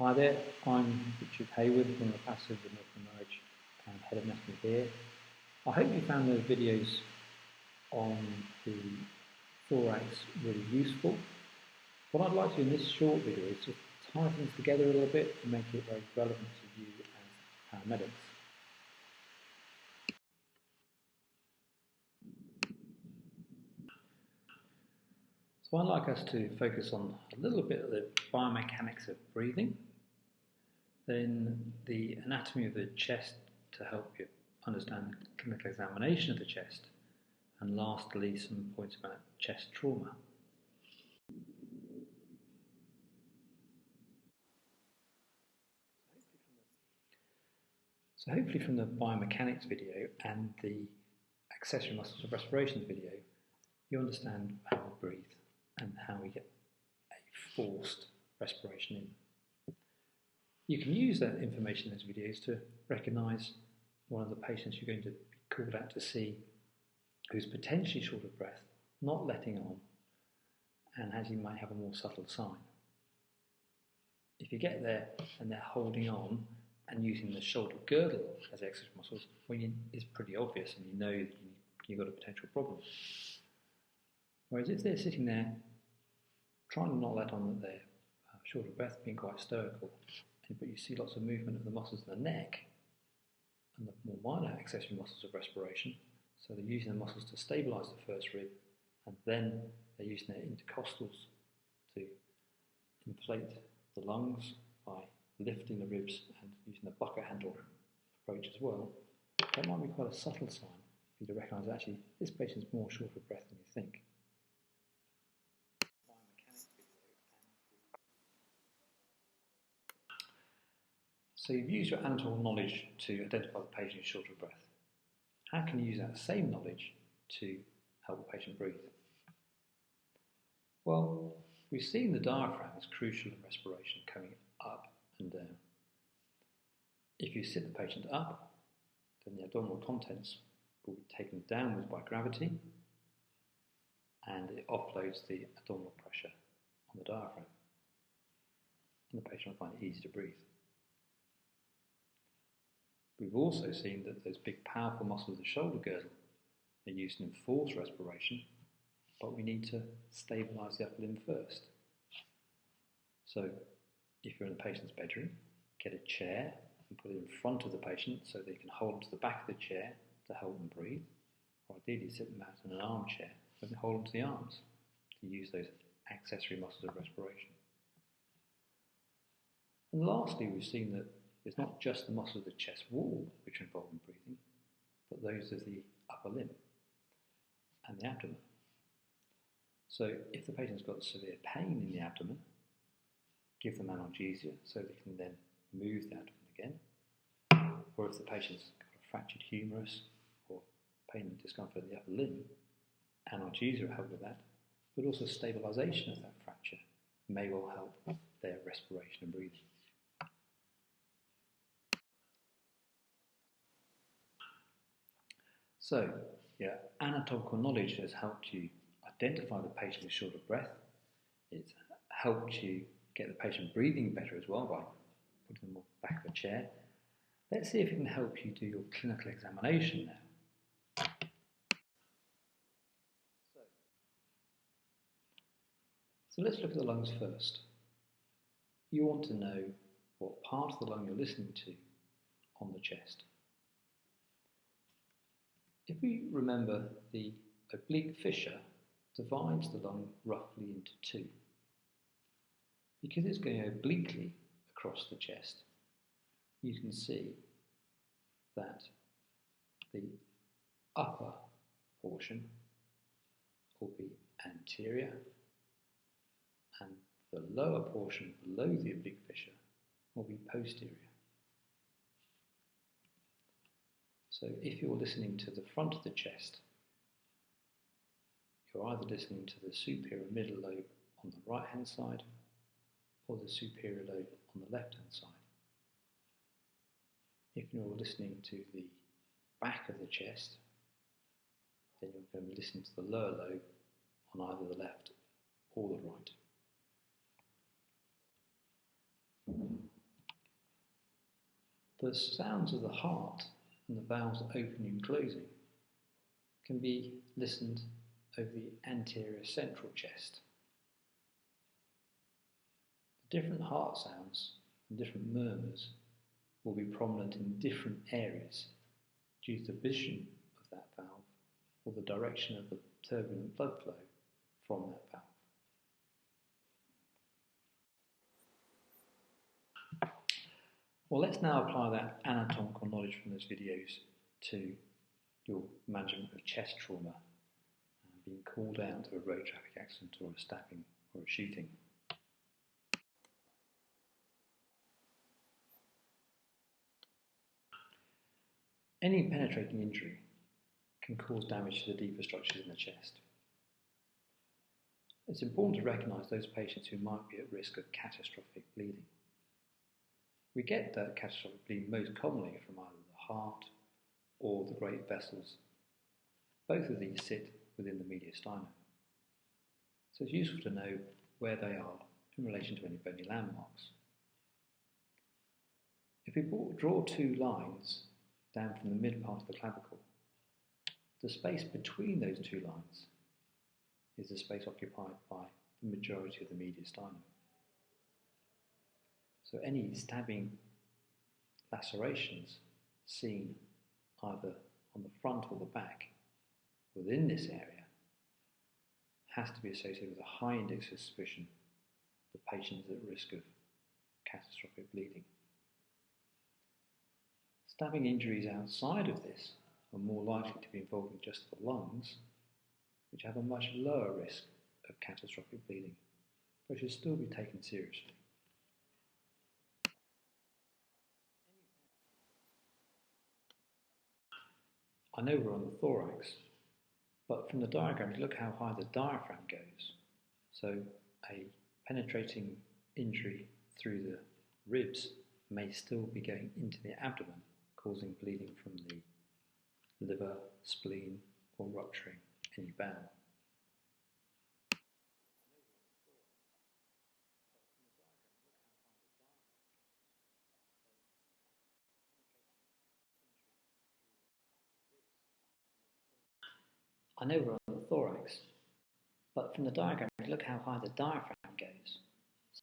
Hi there, I'm Richard Hayward, one of the pastors of Northern Marriage and head of National here. I hope you found those videos on the Thorax really useful. What I'd like to do in this short video is just tie things together a little bit and make it very relevant to you as paramedics. So I'd like us to focus on a little bit of the biomechanics of breathing, then the anatomy of the chest to help you understand the clinical examination of the chest, and lastly some points about chest trauma. So hopefully from the biomechanics video and the accessory muscles of respiration video, you understand how we breathe and how we get a forced respiration in. You can use that information in those videos to recognise one of the patients you're going to be called out to see who's potentially short of breath, not letting on, and actually might have a more subtle sign. If you get there and they're holding on and using the shoulder girdle as accessory muscles, it's pretty obvious and you know that you've got a potential problem. Whereas if they're sitting there trying to not let on that they're short of breath, being quite stoical, but you see lots of movement of the muscles in the neck and the more minor accessory muscles of respiration, so they're using the muscles to stabilise the first rib, and then they're using their intercostals to inflate the lungs by lifting the ribs and using the bucket handle approach as well. That might be quite a subtle sign for you to recognise actually this patient's more short of breath than you think. So you've used your anatomical knowledge to identify the patient who's short of breath. How can you use that same knowledge to help the patient breathe? Well, we've seen the diaphragm is crucial in respiration, coming up and down. If you sit the patient up, then the abdominal contents will be taken downwards by gravity, and it offloads the abdominal pressure on the diaphragm, and the patient will find it easy to breathe. We've also seen that those big powerful muscles of the shoulder girdle are used in forced respiration, but we need to stabilise the upper limb first. So if you're in the patient's bedroom, get a chair and put it in front of the patient so they can hold to the back of the chair to help them breathe, or ideally sit them out in an armchair and hold them to the arms to use those accessory muscles of respiration. And lastly, we've seen that it's not just the muscles of the chest wall which are involved in breathing, but those of the upper limb and the abdomen. So if the patient's got severe pain in the abdomen, give them analgesia so they can then move the abdomen again. Or if the patient's got a fractured humerus or pain and discomfort in the upper limb, analgesia will help with that, but also stabilisation of that fracture may well help their respiration and breathing. So, anatomical knowledge has helped you identify the patient who's short of breath. It's helped you get the patient breathing better as well by putting them on the back of a chair. Let's see if it can help you do your clinical examination now. So let's look at the lungs first. You want to know what part of the lung you're listening to on the chest. If we remember, the oblique fissure divides the lung roughly into two. Because it's going obliquely across the chest, you can see that the upper portion will be anterior and the lower portion below the oblique fissure will be posterior. So if you're listening to the front of the chest, you're either listening to the superior middle lobe on the right hand side or the superior lobe on the left hand side. If you're listening to the back of the chest, then you're going to be listening to the lower lobe on either the left or the right. The sounds of the heart and the valves opening and closing can be listened over the anterior central chest. The different heart sounds and different murmurs will be prominent in different areas due to the position of that valve or the direction of the turbulent blood flow from that valve. Well, let's now apply that anatomical knowledge from those videos to your management of chest trauma and being called out to a road traffic accident or a stabbing or a shooting. Any penetrating injury can cause damage to the deeper structures in the chest. It's important to recognise those patients who might be at risk of catastrophic bleeding. We get that catastrophic bleeding most commonly from either the heart or the great vessels. Both of these sit within the mediastinum. So it's useful to know where they are in relation to any bony landmarks. If we draw two lines down from the mid part of the clavicle, the space between those two lines is the space occupied by the majority of the mediastinum. So any stabbing lacerations seen either on the front or the back within this area has to be associated with a high index of suspicion the patient is at risk of catastrophic bleeding. Stabbing injuries outside of this are more likely to be involving just the lungs, which have a much lower risk of catastrophic bleeding, but should still be taken seriously. I know we're on the thorax, but from the diagram, look how high the diaphragm goes. So a penetrating injury through the ribs may still be going into the abdomen, causing bleeding from the liver, spleen, or rupturing any bowel. I know we're on the thorax, but from the diagram, look how high the diaphragm goes.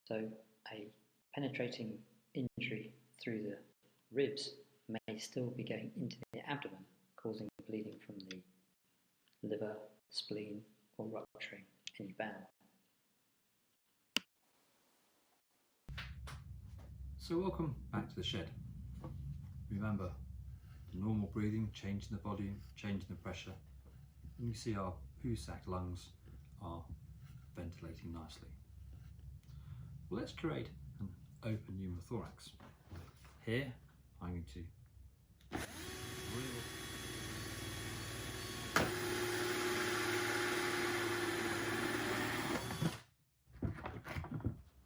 So a penetrating injury through the ribs may still be going into the abdomen, causing bleeding from the liver, spleen, or rupturing any bowel. So welcome back to the shed. Remember, the normal breathing, changing the volume, changing the pressure, and you see our poo-sac lungs are ventilating nicely. Well, let's create an open pneumothorax. Here, I'm going to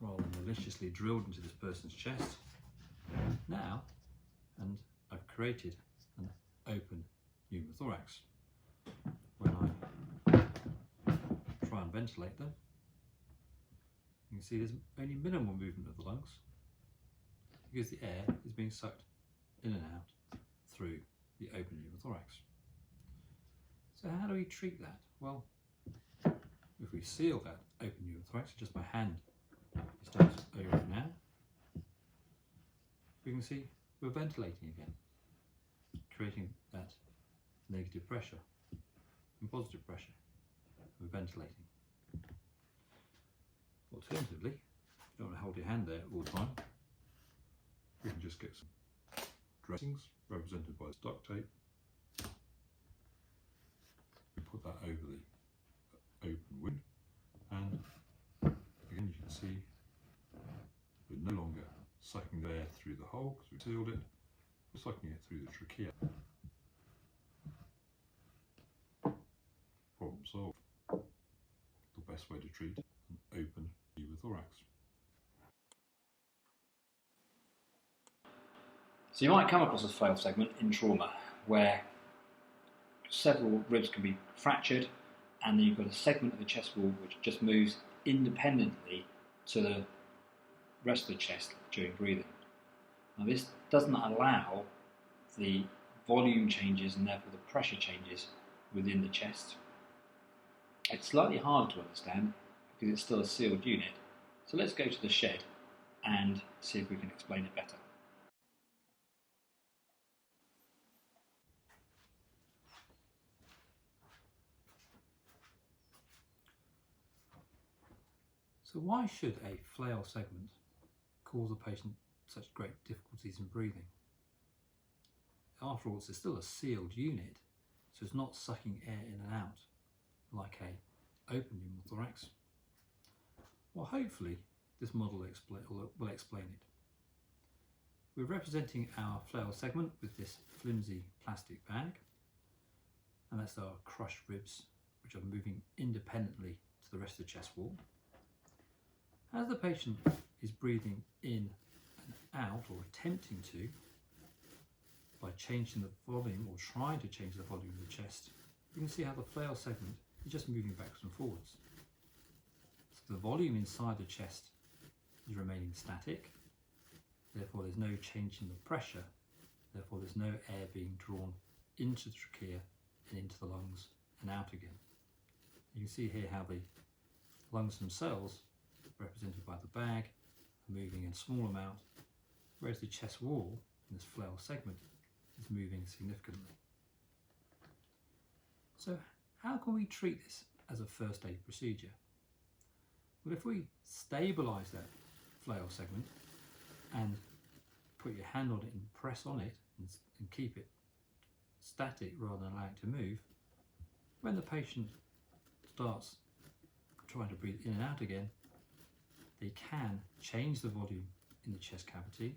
rather maliciously drilled into this person's chest. Now, and I've created an open pneumothorax. When I try and ventilate them, you can see there's only minimal movement of the lungs because the air is being sucked in and out through the open pneumothorax. So how do we treat that? Well, if we seal that open pneumothorax, just my hand is touched over it now, we can see we're ventilating again, creating that negative pressure and positive pressure. We're ventilating. Alternatively, if you don't want to hold your hand there all the time, we can just get some dressings represented by duct tape. We put that over the open wound, and again you can see we're no longer sucking the air through the hole because we sealed it, we're sucking it through the trachea. Problem solved. The best way to treat an open pneumothorax. So you might come across a failed segment in trauma where several ribs can be fractured and then you've got a segment of the chest wall which just moves independently to the rest of the chest during breathing. Now this doesn't allow the volume changes and therefore the pressure changes within the chest. It's slightly hard to understand because it's still a sealed unit. So let's go to the shed and see if we can explain it better. So why should a flail segment cause a patient such great difficulties in breathing? After all, it's still a sealed unit, so it's not sucking air in and out like a open pneumothorax. Well, hopefully this model will explain it. We're representing our flail segment with this flimsy plastic bag, and that's our crushed ribs, which are moving independently to the rest of the chest wall. As the patient is breathing in and out, or attempting to, by changing the volume or trying to change the volume of the chest, you can see how the flail segment is just moving backwards and forwards. So the volume inside the chest is remaining static, therefore there's no change in the pressure, therefore there's no air being drawn into the trachea and into the lungs and out again. You can see here how the lungs themselves, represented by the bag, are moving in a small amount, whereas the chest wall in this flail segment is moving significantly. So how can we treat this as a first aid procedure? Well, if we stabilise that flail segment and put your hand on it and press on it and keep it static rather than allow it to move, when the patient starts trying to breathe in and out again, they can change the volume in the chest cavity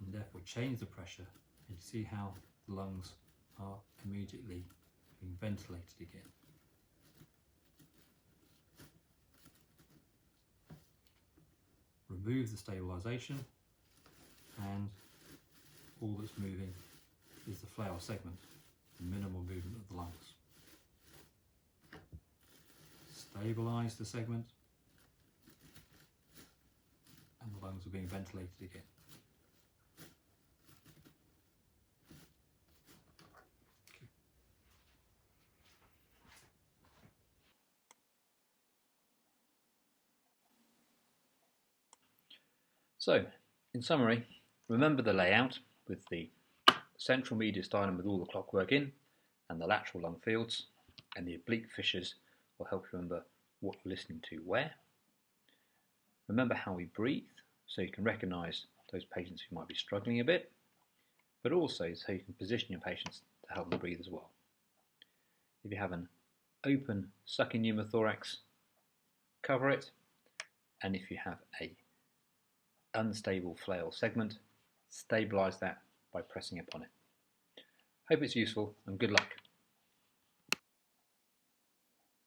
and therefore change the pressure, and you see how the lungs are immediately being ventilated again. Remove the stabilisation, and all that's moving is the flail segment, minimal movement of the lungs. Stabilise the segment, and the lungs are being ventilated again. Okay. So, in summary, remember the layout with the central mediastinum with all the clockwork in, and the lateral lung fields, and the oblique fissures will help you remember what you're listening to where. Remember how we breathe, so you can recognise those patients who might be struggling a bit, but also so you can position your patients to help them breathe as well. If you have an open sucking pneumothorax, cover it, and if you have a unstable flail segment, stabilise that by pressing upon it. Hope it's useful and good luck.